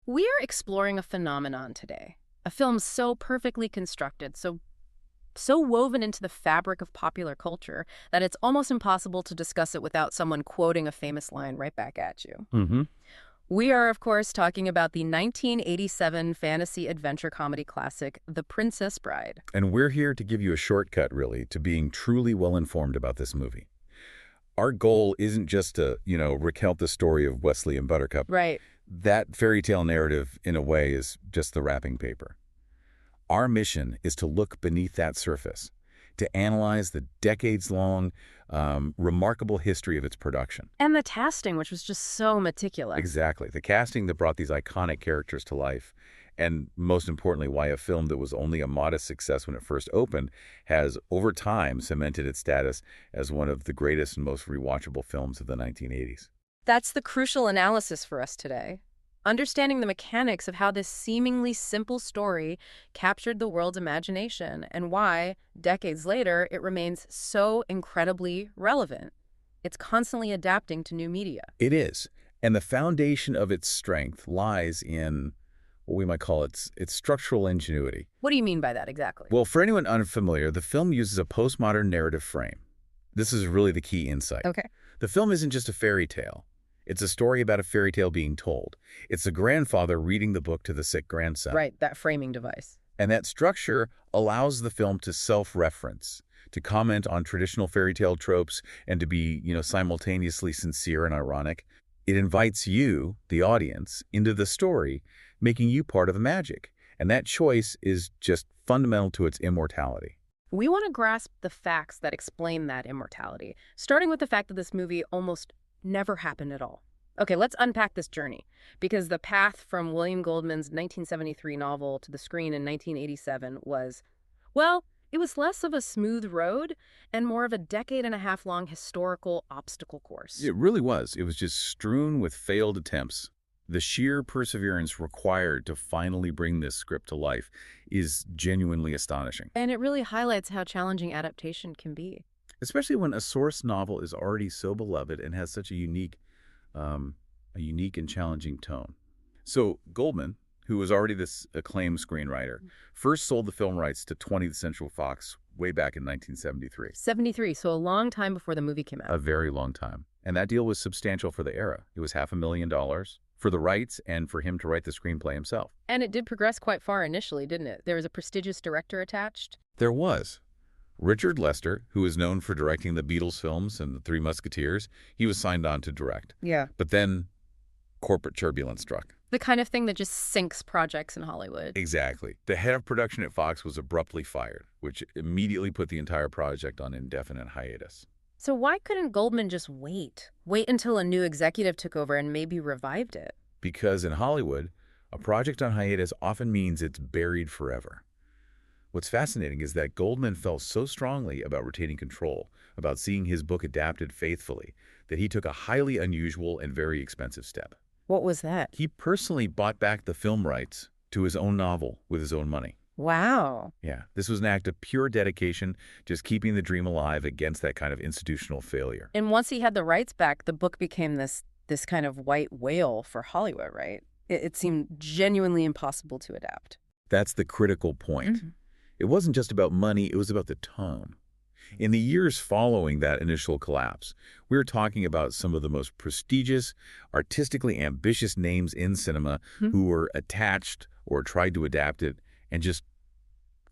We are exploring a phenomenon today. A film so perfectly constructed, so woven into the fabric of popular culture that it's almost impossible to discuss it without someone quoting a famous line right back at you. Mm-hmm. We are, of course, talking about the 1987 fantasy adventure comedy classic, The Princess Bride. And we're here to give you a shortcut, really, to being truly well-informed about this movie. Our goal isn't just to, recount the story of Wesley and Buttercup. Right. That fairy tale narrative, in a way, is just the wrapping paper. Our mission is to look beneath that surface, to analyze the decades-long, remarkable history of its production. And the casting, which was just so meticulous. Exactly. The casting that brought these iconic characters to life, and most importantly, why a film that was only a modest success when it first opened has, over time, cemented its status as one of the greatest and most rewatchable films of the 1980s. That's the crucial analysis for us today. Understanding the mechanics of how this seemingly simple story captured the world's imagination and why, decades later, it remains so incredibly relevant. It's constantly adapting to new media. It is. And the foundation of its strength lies in what we might call its structural ingenuity. What do you mean by that exactly? Well, for anyone unfamiliar, the film uses a postmodern narrative frame. This is really the key insight. Okay. The film isn't just a fairy tale. It's a story about a fairy tale being told. It's a grandfather reading the book to the sick grandson. Right, that framing device. And that structure allows the film to self-reference, to comment on traditional fairy tale tropes, and to be, simultaneously sincere and ironic. It invites you, the audience, into the story, making you part of the magic. And that choice is just fundamental to its immortality. We want to grasp the facts that explain that immortality, starting with the fact that this movie almost never happened at all. Okay, let's unpack this journey, because the path from William Goldman's 1973 novel to the screen in 1987 was, well, it was less of a smooth road and more of a decade-and-a-half-long historical obstacle course. It really was. It was just strewn with failed attempts. The sheer perseverance required to finally bring this script to life is genuinely astonishing. And it really highlights how challenging adaptation can be. Especially when a source novel is already so beloved and has such a unique and challenging tone. So Goldman, who was already this acclaimed screenwriter, first sold the film rights to 20th Century Fox way back in 1973. 73, so a long time before the movie came out. A very long time. And that deal was substantial for the era. It was $500,000 for the rights and for him to write the screenplay himself. And it did progress quite far initially, didn't it? There was a prestigious director attached. There was. Richard Lester, who is known for directing the Beatles films and the Three Musketeers, he was signed on to direct. Yeah. But then corporate turbulence struck. The kind of thing that just sinks projects in Hollywood. Exactly. The head of production at Fox was abruptly fired, which immediately put the entire project on indefinite hiatus. So why couldn't Goldman just wait? Wait until a new executive took over and maybe revived it? Because in Hollywood, a project on hiatus often means it's buried forever. What's fascinating is that Goldman felt so strongly about retaining control, about seeing his book adapted faithfully, that he took a highly unusual and very expensive step. What was that? He personally bought back the film rights to his own novel with his own money. Wow. Yeah, this was an act of pure dedication, just keeping the dream alive against that kind of institutional failure. And once he had the rights back, the book became this kind of white whale for Hollywood, right? It seemed genuinely impossible to adapt. That's the critical point. Mm-hmm. It wasn't just about money, it was about the tone. In the years following that initial collapse, we were talking about some of the most prestigious, artistically ambitious names in cinema who were attached or tried to adapt it and just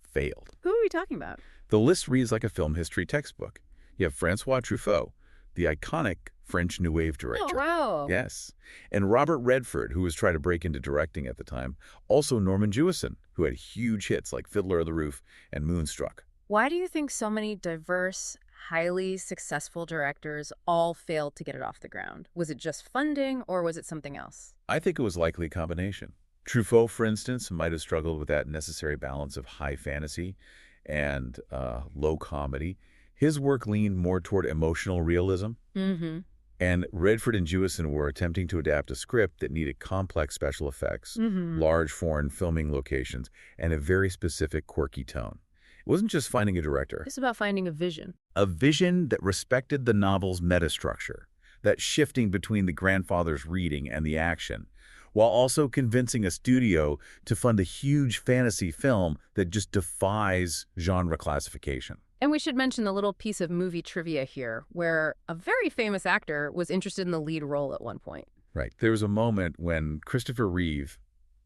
failed. Who are we talking about? The list reads like a film history textbook. You have Francois Truffaut, the iconic French New Wave director. Oh, wow. Yes. And Robert Redford, who was trying to break into directing at the time. Also Norman Jewison, who had huge hits like Fiddler on the Roof and Moonstruck. Why do you think so many diverse, highly successful directors all failed to get it off the ground? Was it just funding or was it something else? I think it was likely a combination. Truffaut, for instance, might have struggled with that necessary balance of high fantasy and low comedy. His work leaned more toward emotional realism. Mm-hmm. And Redford and Jewison were attempting to adapt a script that needed complex special effects, large foreign filming locations, and a very specific, quirky tone. It wasn't just finding a director. It's about finding a vision. A vision that respected the novel's metastructure, that shifting between the grandfather's reading and the action, while also convincing a studio to fund a huge fantasy film that just defies genre classification. And we should mention a little piece of movie trivia here, where a very famous actor was interested in the lead role at one point. Right. There was a moment when Christopher Reeve,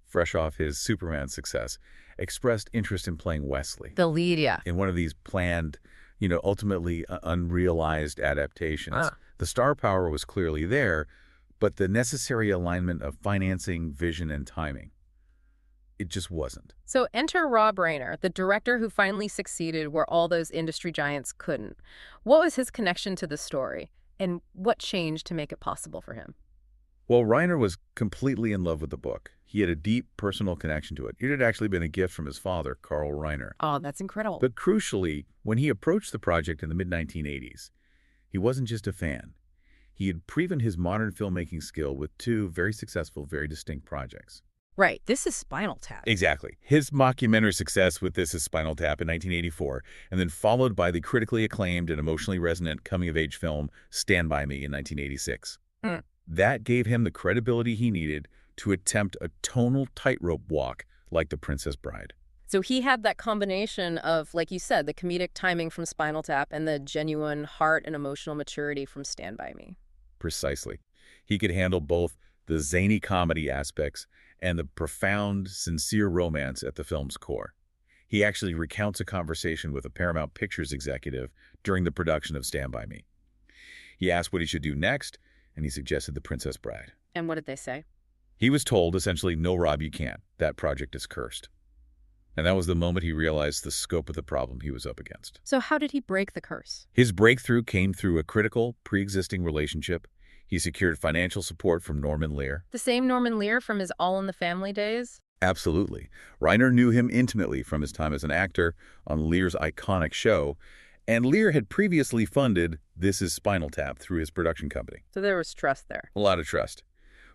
fresh off his Superman success, expressed interest in playing Wesley. The lead, yeah. In one of these planned, ultimately unrealized adaptations. The star power was clearly there, but the necessary alignment of financing, vision, and timing, it just wasn't. So enter Rob Reiner, the director who finally succeeded where all those industry giants couldn't. What was his connection to the story, and what changed to make it possible for him? Well, Reiner was completely in love with the book. He had a deep personal connection to it. It had actually been a gift from his father, Carl Reiner. Oh, that's incredible. But crucially, when he approached the project in the mid-1980s, he wasn't just a fan. He had proven his modern filmmaking skill with two very successful, very distinct projects. Right. This is Spinal Tap. Exactly. His mockumentary success with This Is Spinal Tap in 1984, and then followed by the critically acclaimed and emotionally resonant coming-of-age film Stand By Me in 1986. That gave him the credibility he needed to attempt a tonal tightrope walk like The Princess Bride. So he had that combination of, like you said, the comedic timing from Spinal Tap and the genuine heart and emotional maturity from Stand By Me. Precisely. He could handle both the zany comedy aspects and the profound, sincere romance at the film's core. He actually recounts a conversation with a Paramount Pictures executive during the production of Stand By Me. He asked what he should do next, and he suggested The Princess Bride. And what did they say? He was told, essentially, no, Rob, you can't. That project is cursed. And that was the moment he realized the scope of the problem he was up against. So how did he break the curse? His breakthrough came through a critical, pre-existing relationship. He secured financial support from Norman Lear. The same Norman Lear from his All in the Family days? Absolutely. Reiner knew him intimately from his time as an actor on Lear's iconic show, and Lear had previously funded This Is Spinal Tap through his production company. So there was trust there. A lot of trust.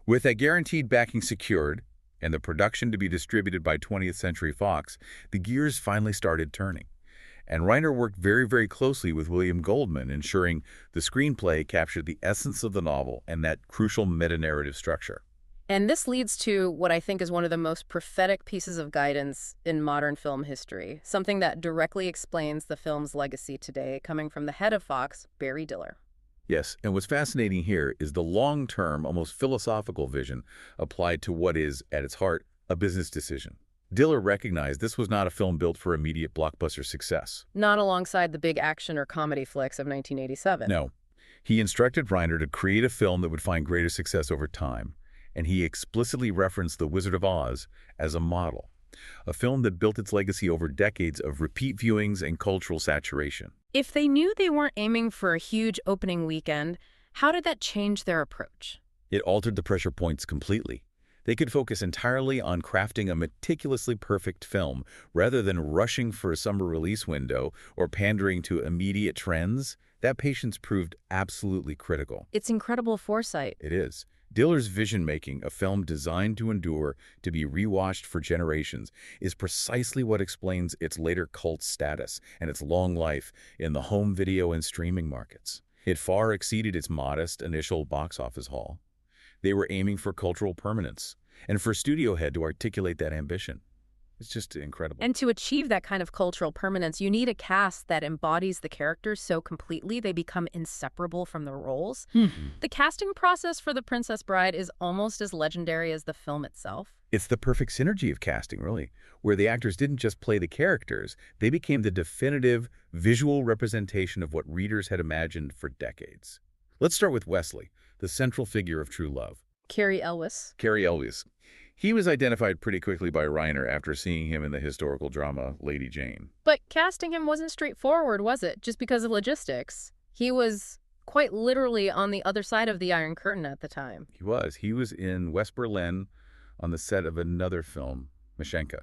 With that guaranteed backing secured and the production to be distributed by 20th Century Fox, the gears finally started turning. And Reiner worked very, very closely with William Goldman, ensuring the screenplay captured the essence of the novel and that crucial meta-narrative structure. And this leads to what I think is one of the most prophetic pieces of guidance in modern film history, something that directly explains the film's legacy today, coming from the head of Fox, Barry Diller. Yes, and what's fascinating here is the long-term, almost philosophical vision applied to what is, at its heart, a business decision. Diller recognized this was not a film built for immediate blockbuster success. Not alongside the big action or comedy flicks of 1987. No. He instructed Reiner to create a film that would find greater success over time, and he explicitly referenced The Wizard of Oz as a model, a film that built its legacy over decades of repeat viewings and cultural saturation. If they knew they weren't aiming for a huge opening weekend, how did that change their approach? It altered the pressure points completely. They could focus entirely on crafting a meticulously perfect film rather than rushing for a summer release window or pandering to immediate trends. That patience proved absolutely critical. It's incredible foresight. It is. Diller's vision-making, a film designed to endure, to be rewatched for generations, is precisely what explains its later cult status and its long life in the home video and streaming markets. It far exceeded its modest initial box office haul. They were aiming for cultural permanence, and for studio head to articulate that ambition. It's just incredible. And to achieve that kind of cultural permanence, you need a cast that embodies the characters so completely they become inseparable from the roles. The casting process for The Princess Bride is almost as legendary as the film itself. It's the perfect synergy of casting, really, where the actors didn't just play the characters, they became the definitive visual representation of what readers had imagined for decades. Let's start with Wesley, the central figure of true love. Cary Elwes. Cary Elwes. He was identified pretty quickly by Reiner after seeing him in the historical drama Lady Jane. But casting him wasn't straightforward, was it? Just because of logistics. He was quite literally on the other side of the Iron Curtain at the time. He was. He was in West Berlin on the set of another film, Maschenka.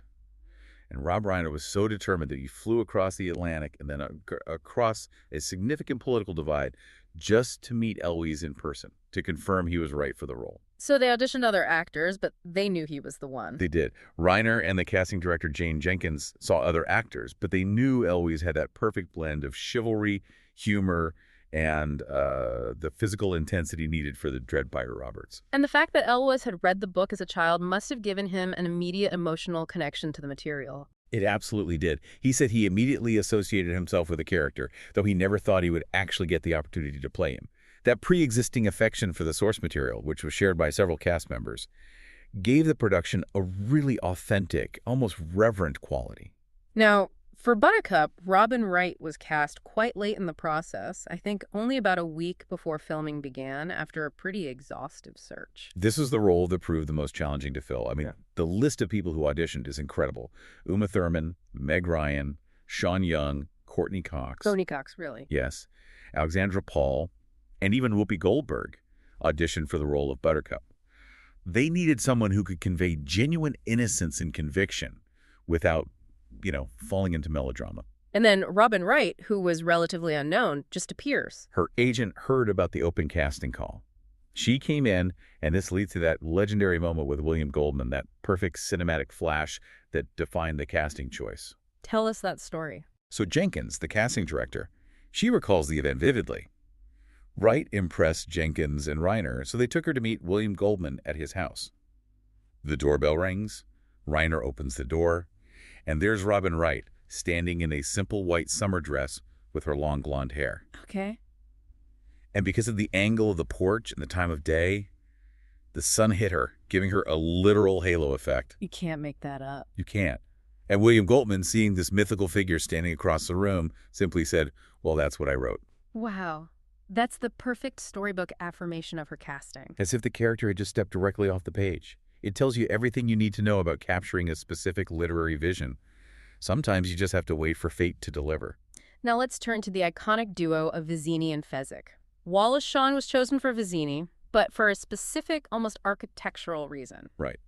And Rob Reiner was so determined that he flew across the Atlantic and then across a significant political divide just to meet Elwes in person, to confirm he was right for the role. So they auditioned other actors, but they knew he was the one. They did. Reiner and the casting director Jane Jenkins saw other actors, but they knew Elwes had that perfect blend of chivalry, humor, and the physical intensity needed for the Dread Pirate Roberts. And the fact that Elwes had read the book as a child must have given him an immediate emotional connection to the material. It absolutely did. He said he immediately associated himself with the character, though he never thought he would actually get the opportunity to play him. That pre-existing affection for the source material, which was shared by several cast members, gave the production a really authentic, almost reverent quality. Now, for Buttercup, Robin Wright was cast quite late in the process, I think only about a week before filming began, after a pretty exhaustive search. This was the role that proved the most challenging to fill. I mean, the list of people who auditioned is incredible. Uma Thurman, Meg Ryan, Sean Young, Courtney Cox. Courtney Cox, really. Yes. Alexandra Paul, and even Whoopi Goldberg auditioned for the role of Buttercup. They needed someone who could convey genuine innocence and conviction without, falling into melodrama. And then Robin Wright, who was relatively unknown, just appears. Her agent heard about the open casting call. She came in, and this leads to that legendary moment with William Goldman, that perfect cinematic flash that defined the casting choice. Tell us that story. So Jenkins, the casting director, she recalls the event vividly. Wright impressed Jenkins and Reiner, so they took her to meet William Goldman at his house. The doorbell rings, Reiner opens the door, and there's Robin Wright standing in a simple white summer dress with her long blonde hair. Okay. And because of the angle of the porch and the time of day, the sun hit her, giving her a literal halo effect. You can't make that up. You can't. And William Goldman, seeing this mythical figure standing across the room, simply said, "Well, that's what I wrote." Wow. That's the perfect storybook affirmation of her casting. As if the character had just stepped directly off the page. It tells you everything you need to know about capturing a specific literary vision. Sometimes you just have to wait for fate to deliver. Now let's turn to the iconic duo of Vizzini and Fezzik. Wallace Shawn was chosen for Vizzini, but for a specific, almost architectural reason. Right.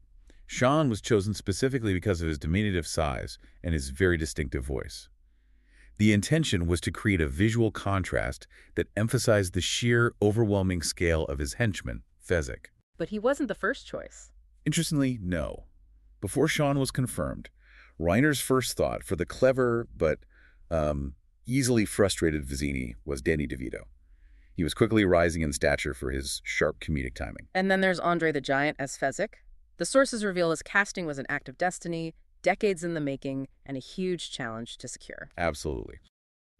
Shawn was chosen specifically because of his diminutive size and his very distinctive voice. The intention was to create a visual contrast that emphasized the sheer, overwhelming scale of his henchman, Fezzik. But he wasn't the first choice. Interestingly, no. Before Shawn was confirmed, Reiner's first thought for the clever but easily frustrated Vizzini was Danny DeVito. He was quickly rising in stature for his sharp comedic timing. And then there's André the Giant as Fezzik. The sources reveal his casting was an act of destiny, decades in the making, and a huge challenge to secure. Absolutely.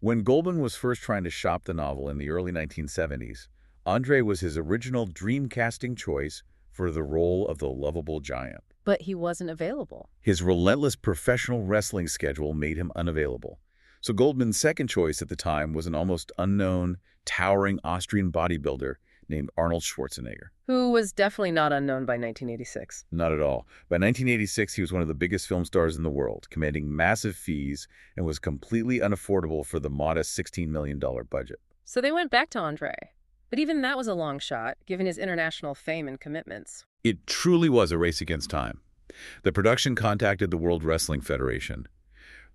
When Goldman was first trying to shop the novel in the early 1970s, André was his original dream casting choice for the role of the lovable giant. But he wasn't available. His relentless professional wrestling schedule made him unavailable. So Goldman's second choice at the time was an almost unknown, towering Austrian bodybuilder named Arnold Schwarzenegger. Who was definitely not unknown by 1986. Not at all. By 1986, he was one of the biggest film stars in the world, commanding massive fees and was completely unaffordable for the modest $16 million budget. So they went back to André. But even that was a long shot, given his international fame and commitments. It truly was a race against time. The production contacted the World Wrestling Federation.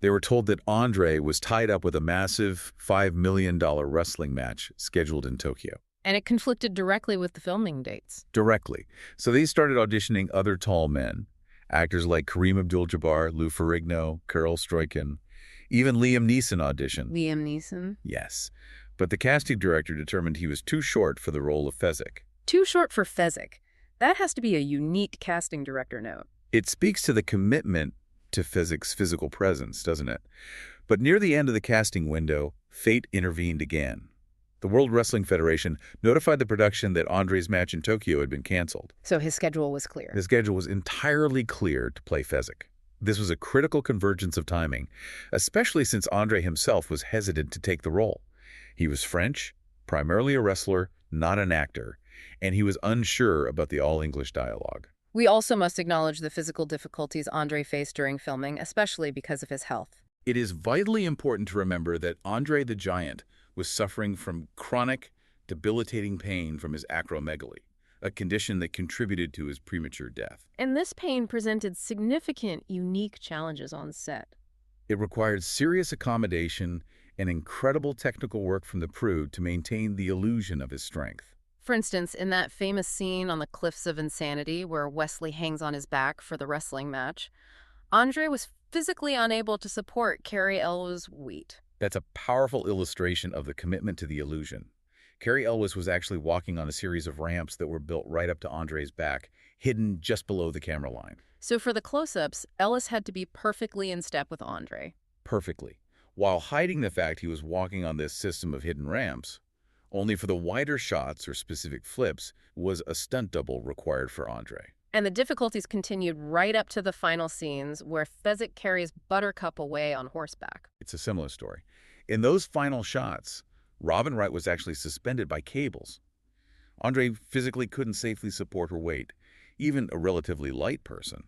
They were told that André was tied up with a massive $5 million wrestling match scheduled in Tokyo. And it conflicted directly with the filming dates. Directly. So they started auditioning other tall men, actors like Kareem Abdul-Jabbar, Lou Ferrigno, Carol Stroiken. Even Liam Neeson auditioned. Liam Neeson? Yes. But the casting director determined he was too short for the role of Fezzik. Too short for Fezzik. That has to be a unique casting director note. It speaks to the commitment to Fezzik's physical presence, doesn't it? But near the end of the casting window, fate intervened again. The World Wrestling Federation notified the production that André's match in Tokyo had been canceled. So his schedule was clear. His schedule was entirely clear to play Fezzik. This was a critical convergence of timing, especially since André himself was hesitant to take the role. He was French, primarily a wrestler, not an actor, and he was unsure about the all-English dialogue. We also must acknowledge the physical difficulties André faced during filming, especially because of his health. It is vitally important to remember that André the Giant was suffering from chronic, debilitating pain from his acromegaly, a condition that contributed to his premature death. And this pain presented significant, unique challenges on set. It required serious accommodation and incredible technical work from the crew to maintain the illusion of his strength. For instance, in that famous scene on the cliffs of Insanity where Wesley hangs on his back for the wrestling match, André was physically unable to support Cary Elwes' weight. That's a powerful illustration of the commitment to the illusion. Cary Elwes was actually walking on a series of ramps that were built right up to André's back, hidden just below the camera line. So for the close-ups, Ellis had to be perfectly in step with André. Perfectly. While hiding the fact he was walking on this system of hidden ramps, only for the wider shots or specific flips was a stunt double required for André. And the difficulties continued right up to the final scenes where Fezzik carries Buttercup away on horseback. It's a similar story. In those final shots, Robin Wright was actually suspended by cables. André physically couldn't safely support her weight, even a relatively light person,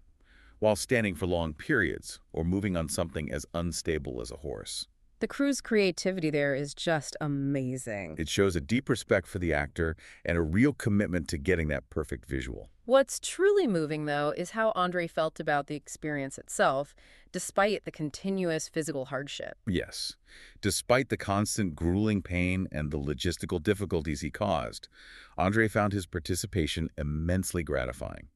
while standing for long periods or moving on something as unstable as a horse. The crew's creativity there is just amazing. It shows a deep respect for the actor and a real commitment to getting that perfect visual. What's truly moving, though, is how André felt about the experience itself, despite the continuous physical hardship. Yes. Despite the constant grueling pain and the logistical difficulties he caused, André found his participation immensely gratifying.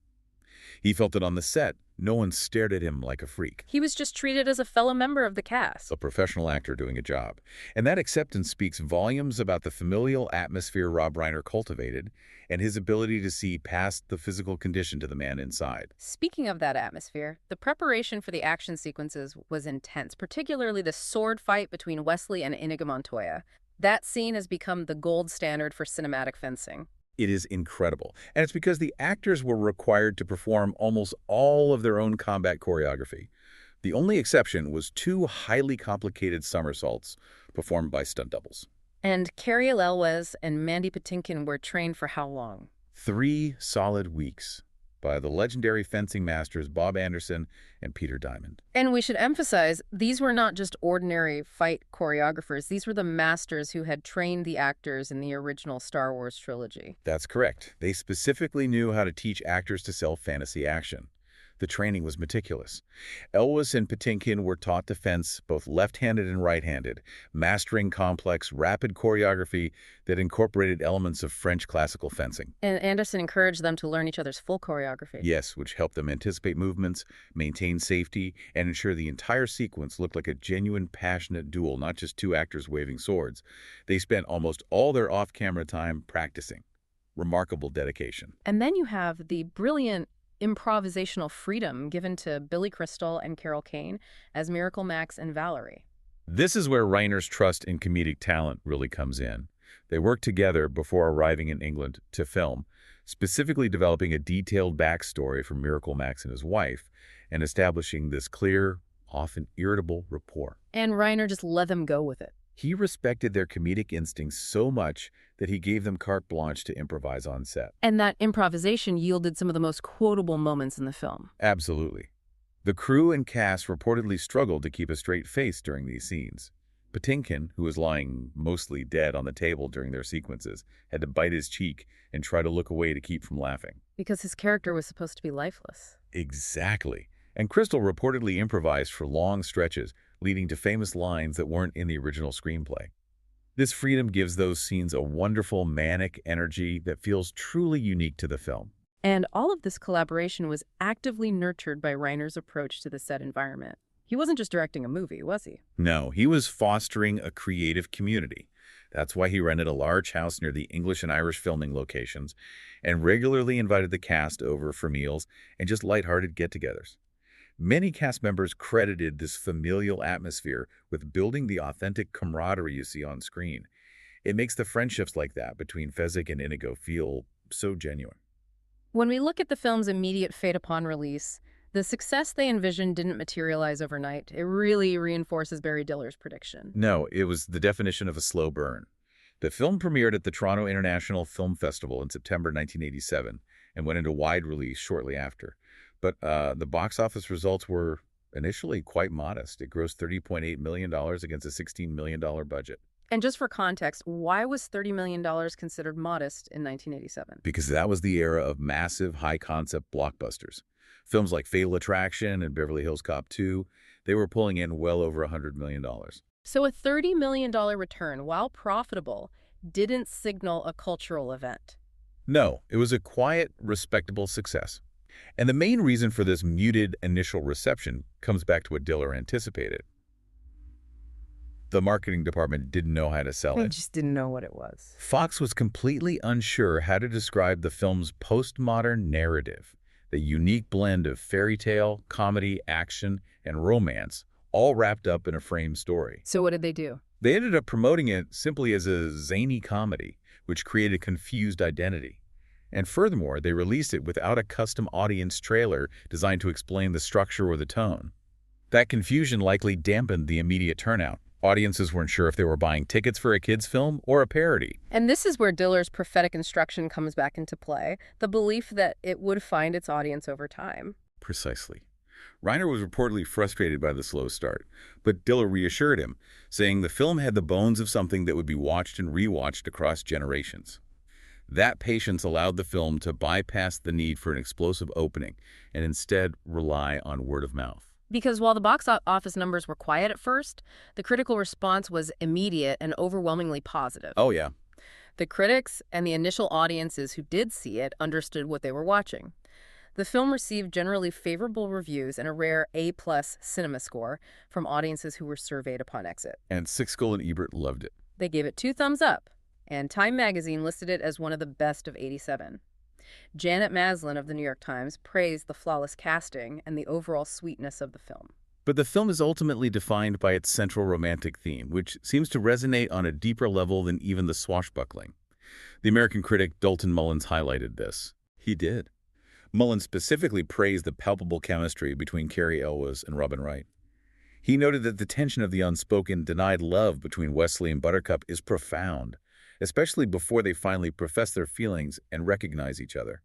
He felt that on the set, no one stared at him like a freak. He was just treated as a fellow member of the cast. A professional actor doing a job. And that acceptance speaks volumes about the familial atmosphere Rob Reiner cultivated and his ability to see past the physical condition to the man inside. Speaking of that atmosphere, the preparation for the action sequences was intense, particularly the sword fight between Wesley and Inigo Montoya. That scene has become the gold standard for cinematic fencing. It is incredible. And it's because the actors were required to perform almost all of their own combat choreography. The only exception was 2 highly complicated somersaults performed by stunt doubles. And Cary Elwes and Mandy Patinkin were trained for how long? 3 solid weeks by the legendary fencing masters Bob Anderson and Peter Diamond. And we should emphasize, these were not just ordinary fight choreographers. These were the masters who had trained the actors in the original Star Wars trilogy. That's correct. They specifically knew how to teach actors to sell fantasy action. The training was meticulous. Elwes and Patinkin were taught to fence both left-handed and right-handed, mastering complex, rapid choreography that incorporated elements of French classical fencing. And Anderson encouraged them to learn each other's full choreography. Yes, which helped them anticipate movements, maintain safety, and ensure the entire sequence looked like a genuine, passionate duel, not just 2 actors waving swords. They spent almost all their off-camera time practicing. Remarkable dedication. And then you have the brilliant improvisational freedom given to Billy Crystal and Carol Kane as Miracle Max and Valerie. This is where Reiner's trust in comedic talent really comes in. They worked together before arriving in England to film, specifically developing a detailed backstory for Miracle Max and his wife, and establishing this clear, often irritable rapport. And Reiner just let them go with it. He respected their comedic instincts so much that he gave them carte blanche to improvise on set. And that improvisation yielded some of the most quotable moments in the film. Absolutely. The crew and cast reportedly struggled to keep a straight face during these scenes. Patinkin, who was lying mostly dead on the table during their sequences, had to bite his cheek and try to look away to keep from laughing. Because his character was supposed to be lifeless. Exactly. And Crystal reportedly improvised for long stretches, leading to famous lines that weren't in the original screenplay. This freedom gives those scenes a wonderful, manic energy that feels truly unique to the film. And all of this collaboration was actively nurtured by Reiner's approach to the set environment. He wasn't just directing a movie, was he? No, he was fostering a creative community. That's why he rented a large house near the English and Irish filming locations and regularly invited the cast over for meals and just lighthearted get-togethers. Many cast members credited this familial atmosphere with building the authentic camaraderie you see on screen. It makes the friendships like that between Fezzik and Inigo feel so genuine. When we look at the film's immediate fate upon release, the success they envisioned didn't materialize overnight. It really reinforces Barry Diller's prediction. No, it was the definition of a slow burn. The film premiered at the Toronto International Film Festival in September 1987 and went into wide release shortly after. But the box office results were initially quite modest. It grossed $30.8 million against a $16 million budget. And just for context, why was $30 million considered modest in 1987? Because that was the era of massive, high-concept blockbusters. Films like Fatal Attraction and Beverly Hills Cop 2, they were pulling in well over $100 million. So a $30 million return, while profitable, didn't signal a cultural event. No, it was a quiet, respectable success. And the main reason for this muted initial reception comes back to what Diller anticipated. The marketing department didn't know how to sell They it. just didn't know what it was. Fox was completely unsure how to describe the film's postmodern narrative, the unique blend of fairy tale, comedy, action, and romance, all wrapped up in a framed story. So what did they do? They ended up promoting it simply as a zany comedy, which created a confused identity. And furthermore, they released it without a custom audience trailer designed to explain the structure or the tone. That confusion likely dampened the immediate turnout. Audiences weren't sure if they were buying tickets for a kids' film or a parody. And this is where Diller's prophetic instruction comes back into play, the belief that it would find its audience over time. Precisely. Reiner was reportedly frustrated by the slow start, but Diller reassured him, saying the film had the bones of something that would be watched and rewatched across generations. That patience allowed the film to bypass the need for an explosive opening and instead rely on word of mouth. Because while the box office numbers were quiet at first, the critical response was immediate and overwhelmingly positive. Oh, yeah. The critics and the initial audiences who did see it understood what they were watching. The film received generally favorable reviews and a rare A-plus cinema score from audiences who were surveyed upon exit. And Sixel and Ebert loved it. They gave it 2 thumbs up, and Time magazine listed it as one of the best of '87. Janet Maslin of the New York Times praised the flawless casting and the overall sweetness of the film. But the film is ultimately defined by its central romantic theme, which seems to resonate on a deeper level than even the swashbuckling. The American critic Dalton Mullins highlighted this. He did. Mullins specifically praised the palpable chemistry between Cary Elwes and Robin Wright. He noted that the tension of the unspoken, denied love between Wesley and Buttercup is profound, especially before they finally profess their feelings and recognize each other.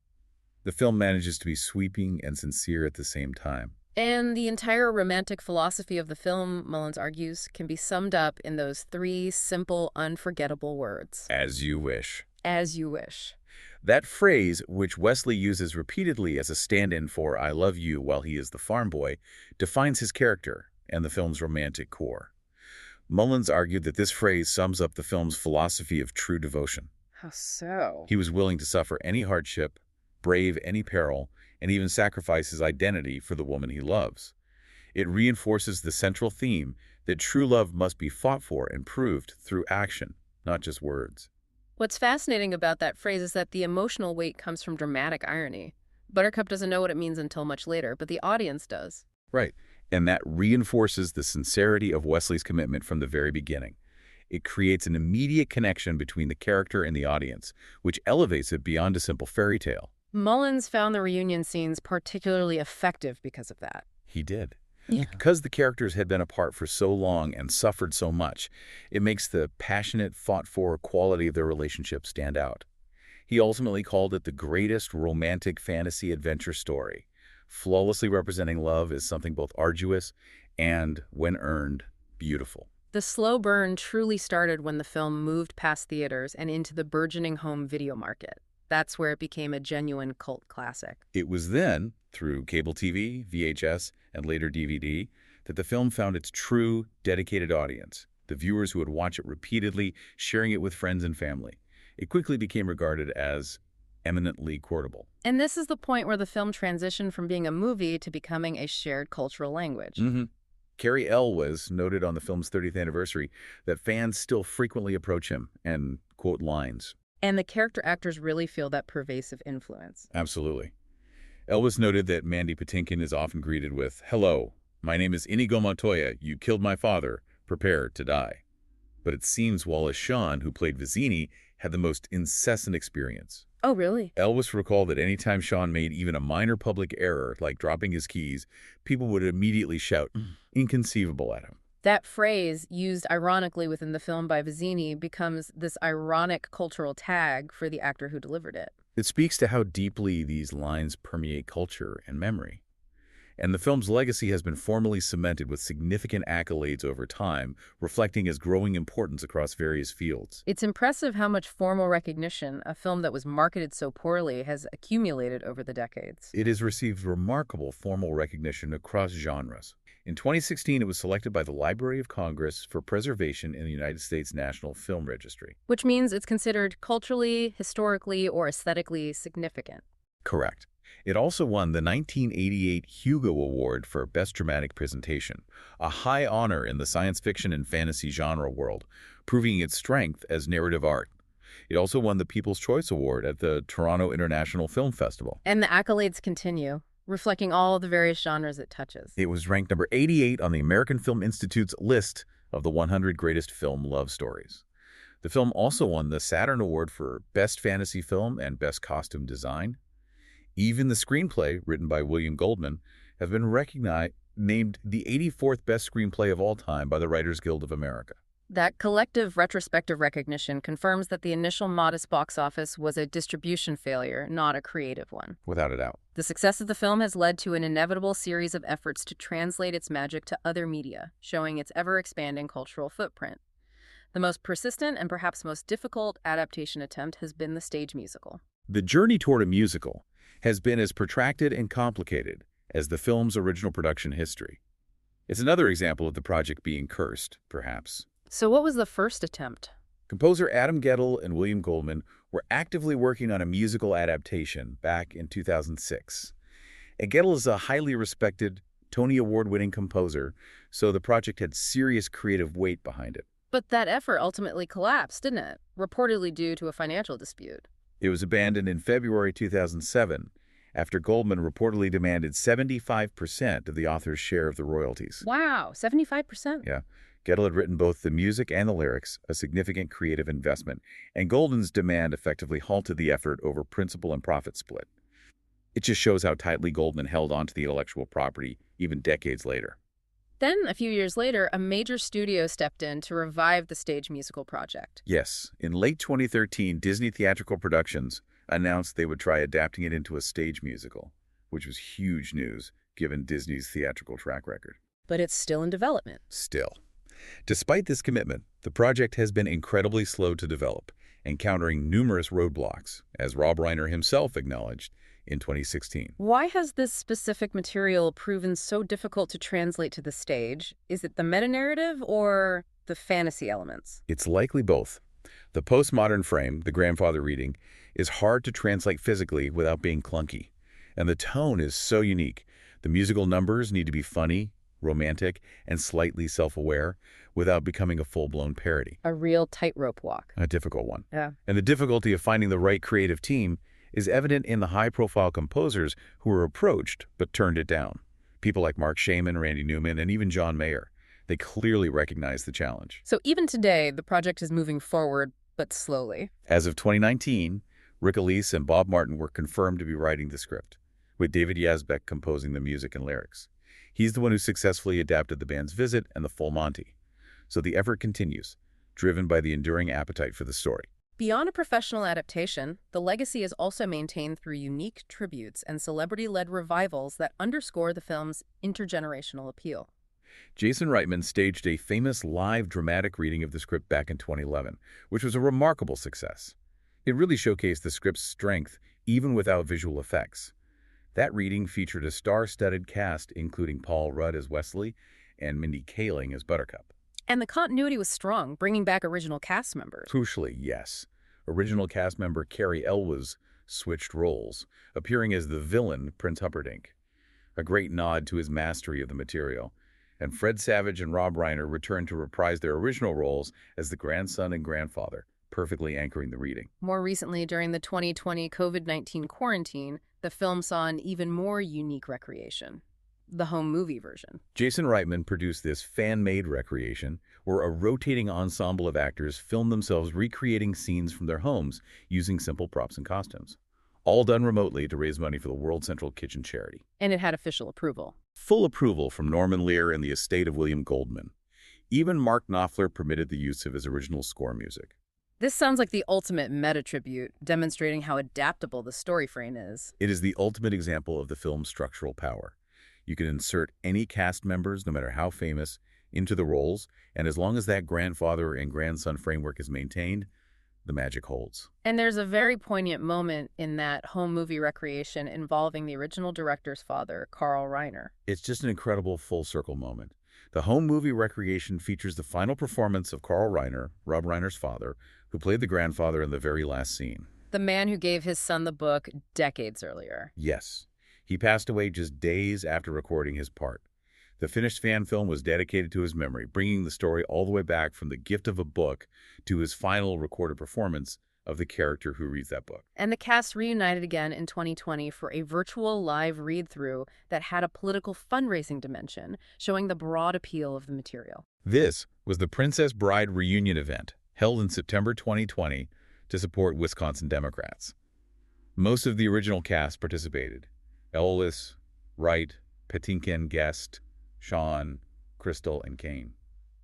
The film manages to be sweeping and sincere at the same time. And the entire romantic philosophy of the film, Mullins argues, can be summed up in those 3 simple, unforgettable words. As you wish. As you wish. That phrase, which Wesley uses repeatedly as a stand-in for I love you while he is the farm boy, defines his character and the film's romantic core. Mullins argued that this phrase sums up the film's philosophy of true devotion. How so? He was willing to suffer any hardship, brave any peril, and even sacrifice his identity for the woman he loves. It reinforces the central theme that true love must be fought for and proved through action, not just words. What's fascinating about that phrase is that the emotional weight comes from dramatic irony. Buttercup doesn't know what it means until much later, but the audience does. Right, and that reinforces the sincerity of Wesley's commitment from the very beginning. It creates an immediate connection between the character and the audience, which elevates it beyond a simple fairy tale. Mullins found the reunion scenes particularly effective because of that. He did. Yeah. Because the characters had been apart for so long and suffered so much, it makes the passionate, fought-for quality of their relationship stand out. He ultimately called it the greatest romantic fantasy adventure story, flawlessly representing love as something both arduous and, when earned, beautiful. The slow burn truly started when the film moved past theaters and into the burgeoning home video market. That's where it became a genuine cult classic. It was then, through cable TV, VHS, and later DVD, that the film found its true, dedicated audience, the viewers who would watch it repeatedly, sharing it with friends and family. It quickly became regarded as eminently quotable. And this is the point where the film transitioned from being a movie to becoming a shared cultural language. Cary Elwes noted on the film's 30th anniversary that fans still frequently approach him and quote lines. And the character actors really feel that pervasive influence. Absolutely. Elwes noted that Mandy Patinkin is often greeted with, "Hello, my name is Inigo Montoya. You killed my father. Prepare to die." But it seems Wallace Shawn, who played Vizzini, had the most incessant experience. Oh, really? Elwes recalled that any time Shawn made even a minor public error, like dropping his keys, people would immediately shout, "Inconceivable," at him. That phrase, used ironically within the film by Vizzini, becomes this ironic cultural tag for the actor who delivered it. It speaks to how deeply these lines permeate culture and memory. And the film's legacy has been formally cemented with significant accolades over time, reflecting its growing importance across various fields. It's impressive how much formal recognition a film that was marketed so poorly has accumulated over the decades. It has received remarkable formal recognition across genres. In 2016, it was selected by the Library of Congress for preservation in the United States National Film Registry. Which means it's considered culturally, historically, or aesthetically significant. Correct. It also won the 1988 Hugo Award for Best Dramatic Presentation, a high honor in the science fiction and fantasy genre world, proving its strength as narrative art. It also won the People's Choice Award at the Toronto International Film Festival. And the accolades continue, reflecting all the various genres it touches. It was ranked number 88 on the American Film Institute's list of the 100 greatest film love stories. The film also won the Saturn Award for Best Fantasy Film and Best Costume Design. Even the screenplay, written by William Goldman, has been named the 84th best screenplay of all time by the Writers Guild of America. That collective retrospective recognition confirms that the initial modest box office was a distribution failure, not a creative one. Without a doubt. The success of the film has led to an inevitable series of efforts to translate its magic to other media, showing its ever-expanding cultural footprint. The most persistent and perhaps most difficult adaptation attempt has been the stage musical. The journey toward a musical has been as protracted and complicated as the film's original production history. It's another example of the project being cursed, perhaps. So what was the first attempt? Composer Adam Guettel and William Goldman were actively working on a musical adaptation back in 2006. And Guettel is a highly respected, Tony Award-winning composer, so the project had serious creative weight behind it. But that effort ultimately collapsed, didn't it? Reportedly due to a financial dispute. It was abandoned in February 2007 after Goldman reportedly demanded 75% of the author's share of the royalties. Wow, 75%? Yeah. Guettel had written both the music and the lyrics, a significant creative investment, and Goldman's demand effectively halted the effort over principal and profit split. It just shows how tightly Goldman held onto the intellectual property even decades later. Then, a few years later, a major studio stepped in to revive the stage musical project. Yes, in late 2013, Disney Theatrical Productions announced they would try adapting it into a stage musical, which was huge news given Disney's theatrical track record. But it's still in development. Still. Despite this commitment, the project has been incredibly slow to develop, encountering numerous roadblocks, as Rob Reiner himself acknowledged in 2016. Why has this specific material proven so difficult to translate to the stage? Is it the meta-narrative or the fantasy elements? It's likely both. The postmodern frame, the grandfather reading, is hard to translate physically without being clunky. And the tone is so unique. The musical numbers need to be funny, romantic, and slightly self-aware without becoming a full-blown parody. A real tightrope walk. A difficult one. Yeah. And the difficulty of finding the right creative team is evident in the high-profile composers who were approached but turned it down. People like Mark Shaman, Randy Newman, and even John Mayer. They clearly recognize the challenge. So even today, the project is moving forward, but slowly. As of 2019, Rick Elise and Bob Martin were confirmed to be writing the script, with David Yazbek composing the music and lyrics. He's the one who successfully adapted The Band's Visit and The Full Monty. So the effort continues, driven by the enduring appetite for the story. Beyond a professional adaptation, the legacy is also maintained through unique tributes and celebrity-led revivals that underscore the film's intergenerational appeal. Jason Reitman staged a famous live dramatic reading of the script back in 2011, which was a remarkable success. It really showcased the script's strength even without visual effects. That reading featured a star-studded cast including Paul Rudd as Wesley and Mindy Kaling as Buttercup. And the continuity was strong, bringing back original cast members. Crucially, yes. Original cast member Cary Elwes switched roles, appearing as the villain Prince Humperdinck, a great nod to his mastery of the material. And Fred Savage and Rob Reiner returned to reprise their original roles as the grandson and grandfather, perfectly anchoring the reading. More recently, during the 2020 COVID-19 quarantine, the film saw an even more unique recreation, the home movie version. Jason Reitman produced this fan-made recreation where a rotating ensemble of actors filmed themselves recreating scenes from their homes using simple props and costumes, all done remotely to raise money for the World Central Kitchen charity. And it had official approval. Full approval from Norman Lear and the estate of William Goldman. Even Mark Knopfler permitted the use of his original score music. This sounds like the ultimate meta-tribute, demonstrating how adaptable the story frame is. It is the ultimate example of the film's structural power. You can insert any cast members, no matter how famous, into the roles, and as long as that grandfather and grandson framework is maintained, the magic holds. And there's a very poignant moment in that home movie recreation involving the original director's father, Carl Reiner. It's just an incredible full-circle moment. The home movie recreation features the final performance of Carl Reiner, Rob Reiner's father, who played the grandfather in the very last scene. The man who gave his son the book decades earlier. Yes. He passed away just days after recording his part. The finished fan film was dedicated to his memory, bringing the story all the way back from the gift of a book to his final recorded performance of the character who reads that book. And the cast reunited again in 2020 for a virtual live read-through that had a political fundraising dimension, showing the broad appeal of the material. This was the Princess Bride reunion event, held in September 2020 to support Wisconsin Democrats. Most of the original cast participated. Elwes, Wright, Patinkin, Guest, Sean, Crystal, and Kane.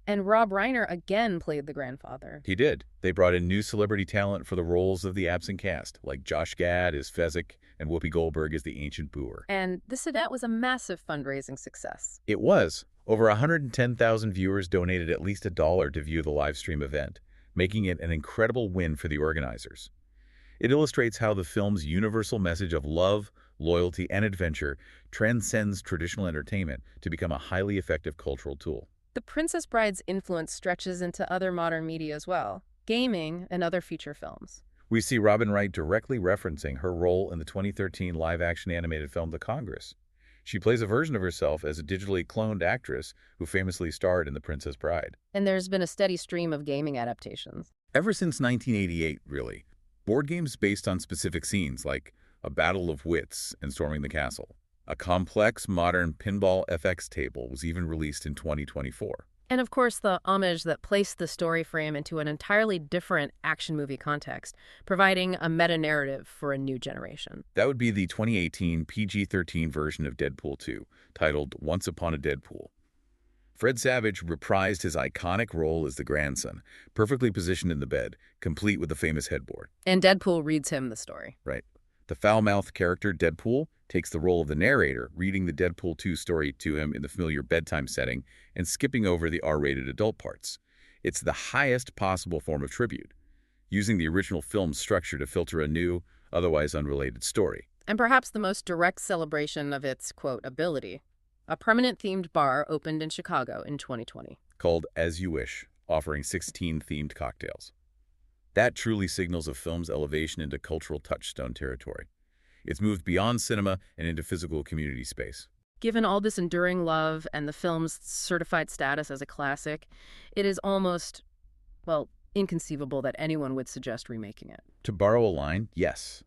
And Rob Reiner again played the grandfather. He did. They brought in new celebrity talent for the roles of the absent cast, like Josh Gad as Fezzik and Whoopi Goldberg as the ancient Boer. And this event was a massive fundraising success. It was. Over 110,000 viewers donated at least $1 to view the live stream event, making it an incredible win for the organizers. It illustrates how the film's universal message of love, loyalty, and adventure transcends traditional entertainment to become a highly effective cultural tool. The Princess Bride's influence stretches into other modern media as well, gaming and other feature films. We see Robin Wright directly referencing her role in the 2013 live-action animated film The Congress. She plays a version of herself as a digitally cloned actress who famously starred in The Princess Bride. And there's been a steady stream of gaming adaptations. Ever since 1988, really. Board games based on specific scenes, like A Battle of Wits and Storming the Castle. A complex, modern pinball FX table was even released in 2024. And of course, the homage that placed the story frame into an entirely different action movie context, providing a meta-narrative for a new generation. That would be the 2018 PG-13 version of Deadpool 2, titled Once Upon a Deadpool. Fred Savage reprised his iconic role as the grandson, perfectly positioned in the bed, complete with the famous headboard. And Deadpool reads him the story. Right. The foul-mouthed character, Deadpool, takes the role of the narrator, reading the Deadpool 2 story to him in the familiar bedtime setting and skipping over the R-rated adult parts. It's the highest possible form of tribute, using the original film's structure to filter a new, otherwise unrelated story. And perhaps the most direct celebration of its, quote, ability. A permanent themed bar opened in Chicago in 2020. Called As You Wish, offering 16 themed cocktails. That truly signals a film's elevation into cultural touchstone territory. It's moved beyond cinema and into physical community space. Given all this enduring love and the film's certified status as a classic, it is almost, well, inconceivable that anyone would suggest remaking it. To borrow a line, yes.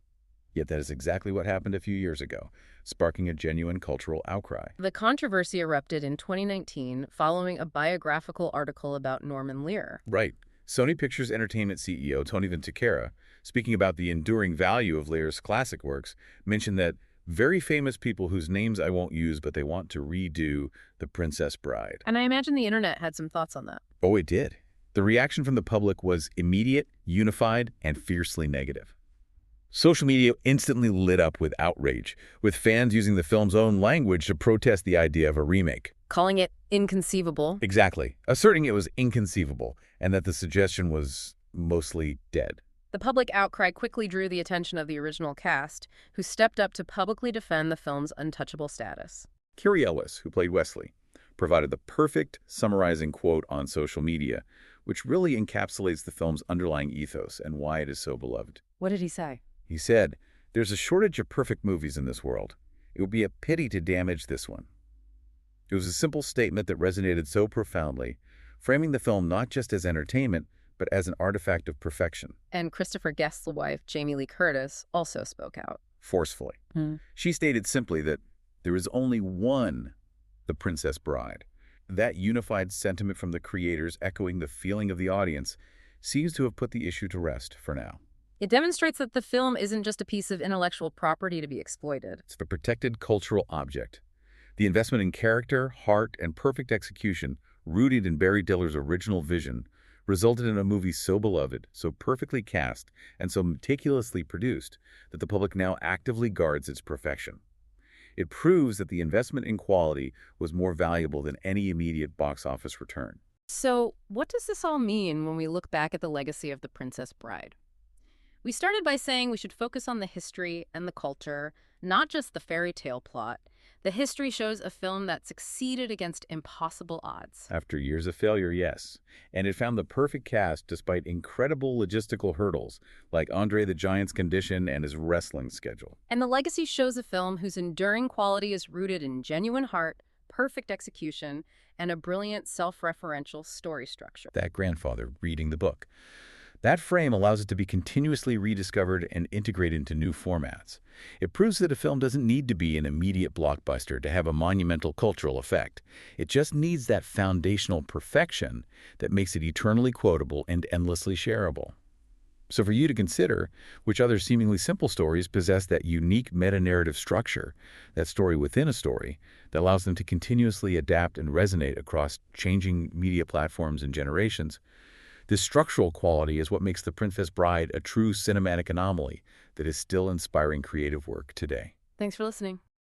Yet that is exactly what happened a few years ago, sparking a genuine cultural outcry. The controversy erupted in 2019 following a biographical article about Norman Lear. Right. Sony Pictures Entertainment CEO Tony Vinciquerra, speaking about the enduring value of Lear's classic works, mentioned that very famous people whose names I won't use, but they want to redo The Princess Bride. And I imagine the internet had some thoughts on that. Oh, it did. The reaction from the public was immediate, unified, and fiercely negative. Social media instantly lit up with outrage, with fans using the film's own language to protest the idea of a remake. Calling it inconceivable. Exactly. Asserting it was inconceivable and that the suggestion was mostly dead. The public outcry quickly drew the attention of the original cast, who stepped up to publicly defend the film's untouchable status. Cary Elwes, who played Wesley, provided the perfect summarizing quote on social media, which really encapsulates the film's underlying ethos and why it is so beloved. What did he say? He said, "There's a shortage of perfect movies in this world. It would be a pity to damage this one." It was a simple statement that resonated so profoundly, framing the film not just as entertainment, but as an artifact of perfection. And Christopher Guest's wife, Jamie Lee Curtis, also spoke out. Forcefully. She stated simply that there is only one The Princess Bride. That unified sentiment from the creators echoing the feeling of the audience seems to have put the issue to rest for now. It demonstrates that the film isn't just a piece of intellectual property to be exploited. It's a protected cultural object. The investment in character, heart, and perfect execution, rooted in Barry Diller's original vision, resulted in a movie so beloved, so perfectly cast, and so meticulously produced that the public now actively guards its perfection. It proves that the investment in quality was more valuable than any immediate box office return. So, what does this all mean when we look back at the legacy of The Princess Bride? We started by saying we should focus on the history and the culture, not just the fairy tale plot. The history shows a film that succeeded against impossible odds. After years of failure, yes. And it found the perfect cast despite incredible logistical hurdles, like André the Giant's condition and his wrestling schedule. And the legacy shows a film whose enduring quality is rooted in genuine heart, perfect execution, and a brilliant self-referential story structure. That grandfather reading the book. That frame allows it to be continuously rediscovered and integrated into new formats. It proves that a film doesn't need to be an immediate blockbuster to have a monumental cultural effect. It just needs that foundational perfection that makes it eternally quotable and endlessly shareable. So for you to consider, which other seemingly simple stories possess that unique meta-narrative structure, that story within a story, that allows them to continuously adapt and resonate across changing media platforms and generations. This structural quality is what makes The Princess Bride a true cinematic anomaly that is still inspiring creative work today. Thanks for listening.